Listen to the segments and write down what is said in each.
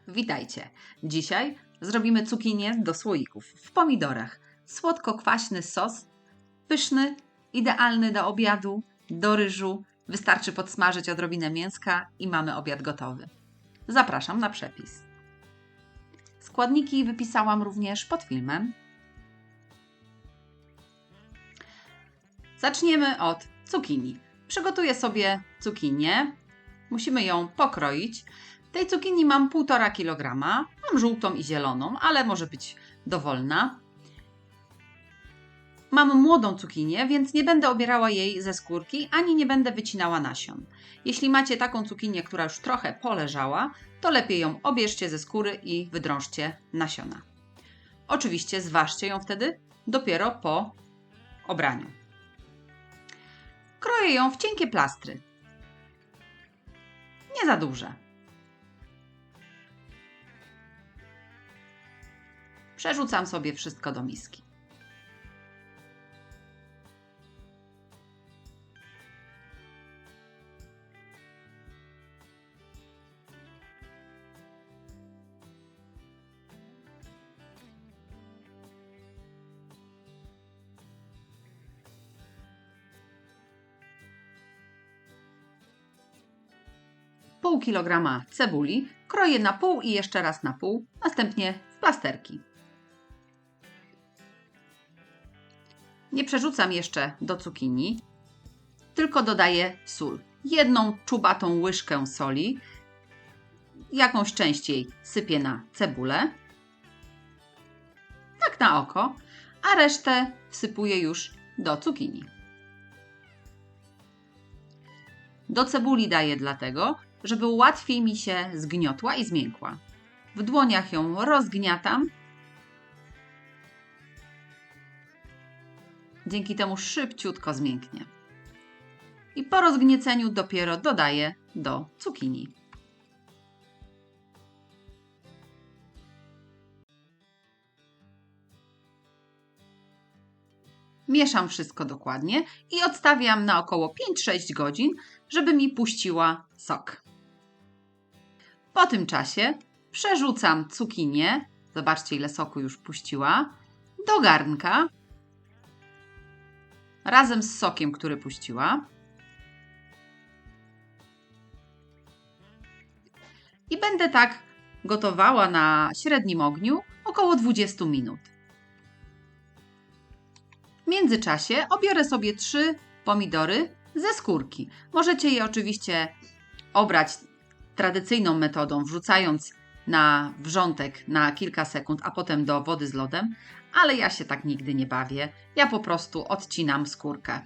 Witajcie! Dzisiaj zrobimy cukinię do słoików w pomidorach. Słodko-kwaśny sos, pyszny, idealny do obiadu, do ryżu. Wystarczy podsmażyć odrobinę mięska i mamy obiad gotowy. Zapraszam na przepis. Składniki wypisałam również pod filmem. Zaczniemy od cukinii. Przygotuję sobie cukinię. Musimy ją pokroić. Tej cukinii mam 1,5 kg. Mam żółtą i zieloną, ale może być dowolna. Mam młodą cukinię, więc nie będę obierała jej ze skórki, ani nie będę wycinała nasion. Jeśli macie taką cukinię, która już trochę poleżała, to lepiej ją obierzcie ze skóry i wydrążcie nasiona. Oczywiście zważcie ją wtedy dopiero po obraniu. Kroję ją w cienkie plastry. Nie za duże. Przerzucam sobie wszystko do miski. Pół kilograma cebuli kroję na pół i jeszcze raz na pół, następnie w plasterki. Nie przerzucam jeszcze do cukinii, tylko dodaję sól. 1 czubatą łyżkę soli, jakąś część jej sypię na cebulę, tak na oko, a resztę wsypuję już do cukinii. Do cebuli daję dlatego, żeby łatwiej mi się zgniotła i zmiękła. W dłoniach ją rozgniatam. Dzięki temu szybciutko zmięknie. I po rozgnieceniu dopiero dodaję do cukinii. Mieszam wszystko dokładnie i odstawiam na około 5-6 godzin, żeby mi puściła sok. Po tym czasie przerzucam cukinię, zobaczcie ile soku już puściła, do garnka razem z sokiem, który puściła. I będę tak gotowała na średnim ogniu około 20 minut. W międzyczasie obiorę sobie 3 pomidory ze skórki. Możecie je oczywiście obrać tradycyjną metodą, wrzucając na wrzątek na kilka sekund, a potem do wody z lodem, ale ja się tak nigdy nie bawię. Ja po prostu odcinam skórkę.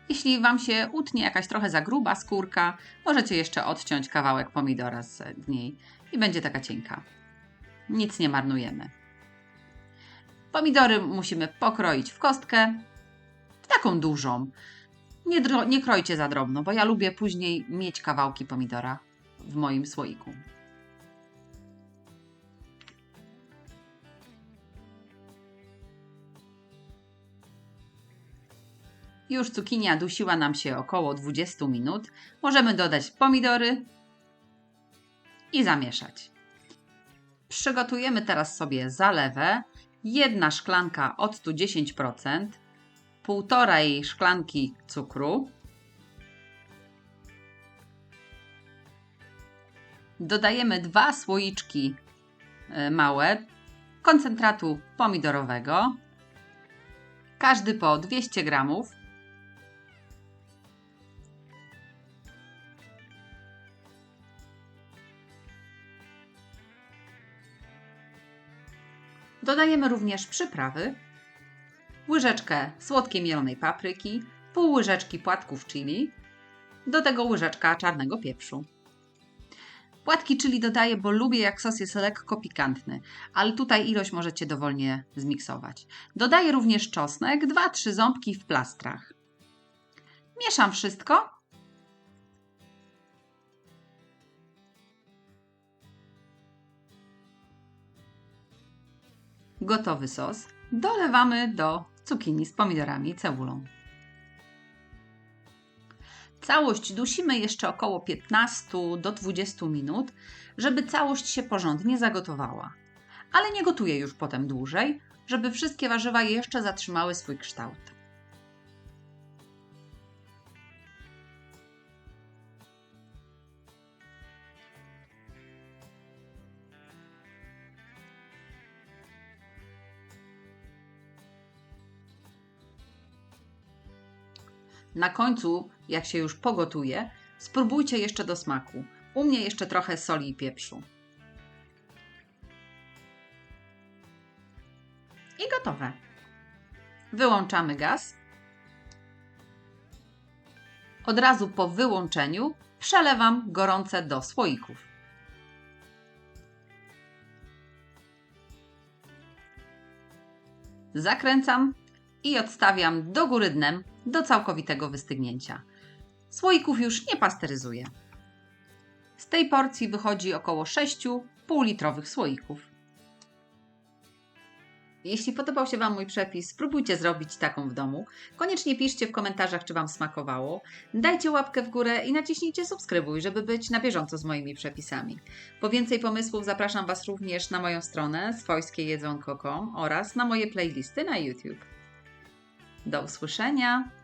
Jeśli Wam się utnie jakaś trochę za gruba skórka, możecie jeszcze odciąć kawałek pomidora z niej i będzie taka cienka. Nic nie marnujemy. Pomidory musimy pokroić w kostkę, w taką dużą. Nie krojcie za drobno, bo ja lubię później mieć kawałki pomidora w moim słoiku. Już cukinia dusiła nam się około 20 minut. Możemy dodać pomidory i zamieszać. Przygotujemy teraz sobie zalewę. 1 szklanka octu 10%, 1,5 szklanki cukru. Dodajemy 2 słoiczki małe koncentratu pomidorowego, każdy po 200 gramów. Dodajemy również przyprawy, łyżeczkę słodkiej mielonej papryki, pół łyżeczki płatków chili, do tego łyżeczka czarnego pieprzu. Płatki chili dodaję, bo lubię jak sos jest lekko pikantny, ale tutaj ilość możecie dowolnie zmiksować. Dodaję również czosnek, 2-3 ząbki w plastrach. Mieszam wszystko. Gotowy sos dolewamy do cukinii z pomidorami i cebulą. Całość dusimy jeszcze około 15 do 20 minut, żeby całość się porządnie zagotowała. Ale nie gotuję już potem dłużej, żeby wszystkie warzywa jeszcze zatrzymały swój kształt. Na końcu, jak się już pogotuje, spróbujcie jeszcze do smaku. U mnie jeszcze trochę soli i pieprzu. I gotowe. Wyłączamy gaz. Od razu po wyłączeniu przelewam gorące do słoików. Zakręcam i odstawiam do góry dnem do całkowitego wystygnięcia. Słoików już nie pasteryzuję. Z tej porcji wychodzi około 6 półlitrowych słoików. Jeśli podobał się Wam mój przepis, spróbujcie zrobić taką w domu. Koniecznie piszcie w komentarzach, czy Wam smakowało. Dajcie łapkę w górę i naciśnijcie subskrybuj, żeby być na bieżąco z moimi przepisami. Po więcej pomysłów zapraszam Was również na moją stronę swojskiejedzonko.com oraz na moje playlisty na YouTube. Do usłyszenia!